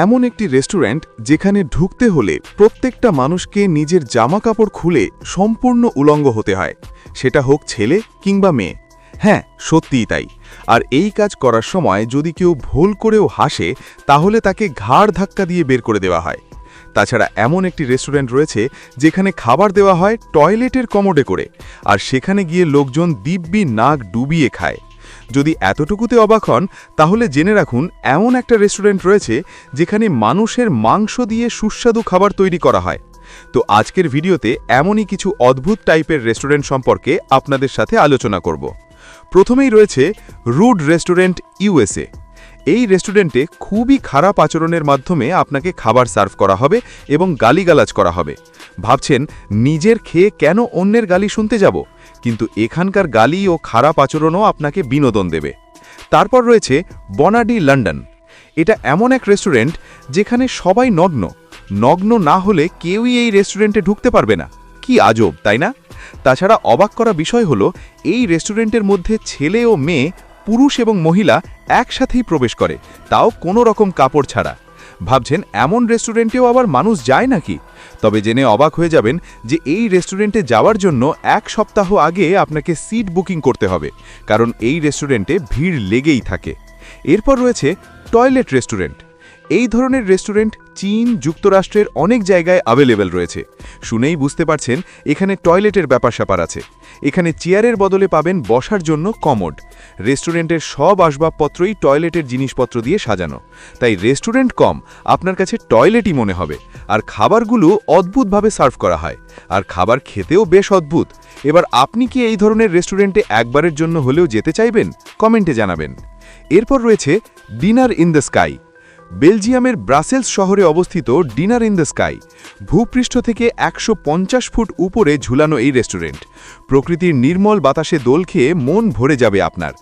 এমন একটি রেস্টুরেন্ট যেখানে ঢুকতে হলে প্রত্যেকটা মানুষকে নিজের জামাকাপড় খুলে সম্পূর্ণ উলঙ্গ হতে হয়, সেটা হোক ছেলে কিংবা মেয়ে। হ্যাঁ, সত্যিই তাই। আর এই কাজ করার সময় যদি কেউ ভুল করেও হাসে, তাহলে তাকে ঘাড় ধাক্কা দিয়ে বের করে দেওয়া হয়। তাছাড়া এমন একটি রেস্টুরেন্ট রয়েছে যেখানে খাবার দেওয়া হয় টয়লেটের কমোডে করে, আর সেখানে গিয়ে লোকজন দিব্যি নাক ডুবিয়ে খায়। যদি এতটুকুতে অবাক হন, তাহলে জেনে রাখুন এমন একটা রেস্টুরেন্ট রয়েছে যেখানে মানুষের মাংস দিয়ে সুস্বাদু খাবার তৈরি করা হয়। তো আজকের ভিডিওতে এমনই কিছু অদ্ভুত টাইপের রেস্টুরেন্ট সম্পর্কে আপনাদের সাথে আলোচনা করব। প্রথমেই রয়েছে রুড রেস্টুরেন্ট ইউএসএ। এই রেস্টুরেন্টে খুবই খারাপ আচরণের মাধ্যমে আপনাকে খাবার সার্ভ করা হবে এবং গালিগালাজ করা হবে। ভাবছেন নিজের খেয়ে কেন অন্যের গালি শুনতে যাব, কিন্তু এখানকার গালি ও খারাপ আচরণও আপনাকে বিনোদন দেবে। তারপর রয়েছে বনাডি লন্ডন। এটা এমন এক রেস্টুরেন্ট যেখানে সবাই নগ্ন না হলে কেউই এই রেস্টুরেন্টে ঢুকতে পারবে না। কি আজব, তাই না? তাছাড়া অবাক করা বিষয় হলো এই রেস্টুরেন্টের মধ্যে ছেলে ও মেয়ে, পুরুষ এবং মহিলা একসাথেই প্রবেশ করে, তাও কোনো রকম কাপড় ছাড়া। ভাবছেন এমন রেস্টুরেন্টেও আবার মানুষ যায় নাকি? তবে জেনে অবাক হয়ে যাবেন যে এই রেস্টুরেন্টে যাওয়ার জন্য 1 সপ্তাহ আগে আপনাকে সিট বুকিং করতে হবে, কারণ এই রেস্টুরেন্টে ভিড় লেগেই থাকে। এরপর রয়েছে টয়লেট রেস্টুরেন্ট। এই ধরনের রেস্টুরেন্ট চীন, যুক্তরাষ্ট্রের অনেক জায়গায় অ্যাভেলেবেল রয়েছে। শুনেই বুঝতে পারছেন এখানে টয়লেটের ব্যাপার-স্যাপার আছে। এখানে চেয়ারের বদলে পাবেন বসার জন্য কমোড। রেস্টুরেন্টের সব আসবাবপত্রই টয়লেটের জিনিসপত্র দিয়ে সাজানো। তাই রেস্টুরেন্ট কম, আপনার কাছে টয়লেটই মনে হবে। আর খাবারগুলো অদ্ভুতভাবে সার্ভ করা হয়, আর খাবার খেতেও বেশ অদ্ভুত। এবার আপনি কি এই ধরনের রেস্টুরেন্টে একবারের জন্য হলেও যেতে চাইবেন? কমেন্টে জানাবেন। এরপর রয়েছে ডিনার ইন দ্য স্কাই। বেলজিয়ামের ব্রাসেলস শহরে অবস্থিত ডিনার ইন দ্য স্কাই ভূপৃষ্ঠ থেকে 150 ফুট উপরে ঝুলানো এই রেস্টুরেন্ট। প্রকৃতির নির্মল বাতাসে দোল খেয়ে মন ভরে যাবে আপনার।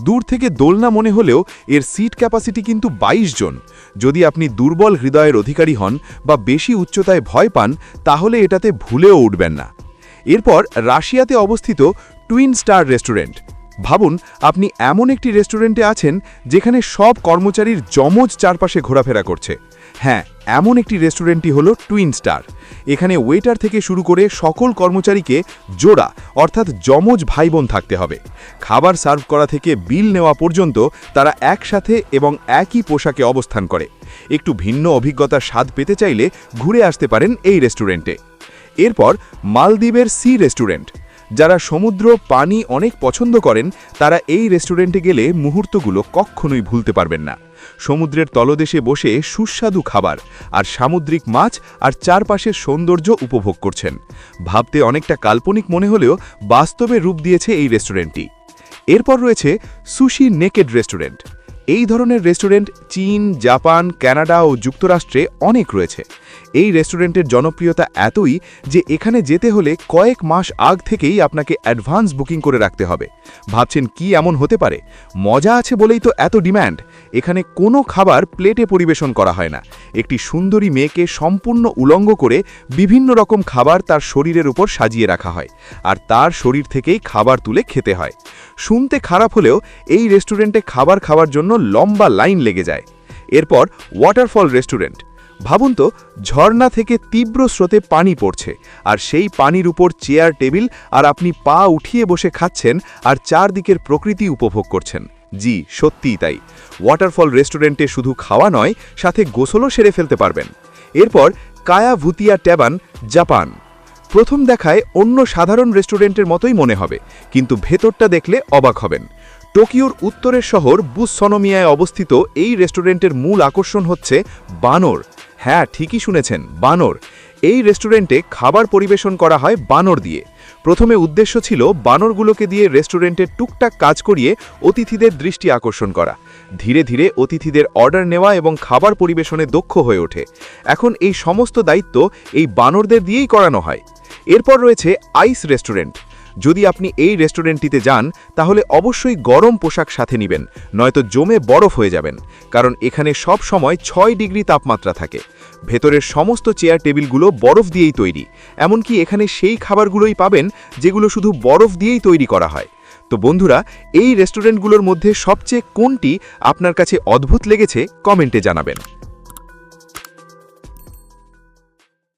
দূর থেকে দোলনা মনে হলেও এর সিট ক্যাপাসিটি কিন্তু 22 জন। যদি আপনি দুর্বল হৃদয়ের অধিকারী হন বা বেশি উচ্চতায় ভয় পান, তাহলে এটাতে ভুলেও উঠবেন না। এরপর রাশিয়াতে অবস্থিত টুইন স্টার রেস্টুরেন্ট। ভাবুন আপনি এমন একটি রেস্টুরেন্টে আছেন যেখানে সব কর্মচারীর যমজ চারপাশে ঘোরাফেরা করছে। হ্যাঁ, এমন একটি রেস্টুরেন্টই হলো টুইন স্টার। এখানে ওয়েটার থেকে শুরু করে সকল কর্মচারীকে জোড়া অর্থাৎ যমজ ভাই বোন থাকতে হবে। খাবার সার্ভ করা থেকে বিল নেওয়া পর্যন্ত তারা একসাথে এবং একই পোশাকে অবস্থান করে। একটু ভিন্ন অভিজ্ঞতার স্বাদ পেতে চাইলে ঘুরে আসতে পারেন এই রেস্টুরেন্টে। এরপর মালদ্বীপের সি রেস্টুরেন্ট। যারা সমুদ্র পানি অনেক পছন্দ করেন, তারা এই রেস্টুরেন্টে গেলে মুহূর্তগুলো কখনোই ভুলতে পারবেন না। সমুদ্রের তলদেশে বসে সুস্বাদু খাবার আর সামুদ্রিক মাছ আর চারপাশের সৌন্দর্য উপভোগ করছেন। ভাবতে অনেকটা কাল্পনিক মনে হলেও বাস্তবে রূপ দিয়েছে এই রেস্টুরেন্টটি। এরপর রয়েছে সুশি নেকেড রেস্টুরেন্ট। এই ধরনের রেস্টুরেন্ট চীন, জাপান, কানাডা ও যুক্তরাষ্ট্রে অনেক রয়েছে। এই রেস্টুরেন্টের জনপ্রিয়তা এতই যে এখানে যেতে হলে কয়েক মাস আগ থেকেই আপনাকে অ্যাডভান্স বুকিং করে রাখতে হবে। ভাবছেন কি এমন হতে পারে? মজা আছে বলেই তো এত ডিম্যান্ড। এখানে কোনো খাবার প্লেটে পরিবেশন করা হয় না। একটি সুন্দরী মেয়েকে সম্পূর্ণ উলঙ্গ করে বিভিন্ন রকম খাবার তার শরীরের উপর সাজিয়ে রাখা হয়, আর তার শরীর থেকেই খাবার তুলে খেতে হয়। শুনতে খারাপ হলেও এই রেস্টুরেন্টে খাবার খাওয়ার জন্য লম্বা লাইন লেগে যায়। এরপর ওয়াটারফল রেস্টুরেন্ট। ভাবুন তো, ঝর্ণা থেকে তীব্র স্রোতে পানি পড়ছে, আর সেই পানির উপর চেয়ার টেবিল, আর আপনি পা উঠিয়ে বসে খাচ্ছেন আর চারদিকের প্রকৃতি উপভোগ করছেন। জি, সত্যিই তাই। ওয়াটারফল রেস্টুরেন্টে শুধু খাওয়া নয়, সাথে গোসলও সেরে ফেলতে পারবেন। এরপর কায়া ভুতিয়া ট্যাবান, জাপান। প্রথম দেখায় অন্য সাধারণ রেস্টুরেন্টের মতোই মনে হবে, কিন্তু ভেতরটা দেখলে অবাক হবেন। টোকিওর উত্তরের শহর বুসনোমিয়ায় অবস্থিত এই রেস্টুরেন্টের মূল আকর্ষণ হচ্ছে বানর। হ্যাঁ, ঠিকই শুনেছেন, বানর। এই রেস্টুরেন্টে খাবার পরিবেশন করা হয় বানর দিয়ে। প্রথমে উদ্দেশ্য ছিল বানরগুলোকে দিয়ে রেস্টুরেন্টের টুকটাক কাজ করিয়ে অতিথিদের দৃষ্টি আকর্ষণ করা। ধীরে ধীরে অতিথিদের অর্ডার নেওয়া এবং খাবার পরিবেশনে দক্ষ হয়ে ওঠে। এখন এই সমস্ত দায়িত্ব এই বানরদের দিয়েই করানো হয়। এরপর রয়েছে আইস রেস্টুরেন্ট। যদি আপনি এই রেস্টুরেন্টটিতে যান, তাহলে অবশ্যই গরম পোশাক সাথে নেবেন, নয়তো জমে বরফ হয়ে যাবেন, কারণ এখানে সব সময় 6 ডিগ্রি তাপমাত্রা থাকে। ভেতরের সমস্ত চেয়ার টেবিলগুলো বরফ দিয়েই তৈরি। এমনকি এখানে সেই খাবারগুলোই পাবেন যেগুলো শুধু বরফ দিয়েই তৈরি করা হয়। তো বন্ধুরা, এই রেস্টুরেন্টগুলোর মধ্যে সবচেয়ে কোনটি আপনার কাছে অদ্ভুত লেগেছে কমেন্টে জানাবেন।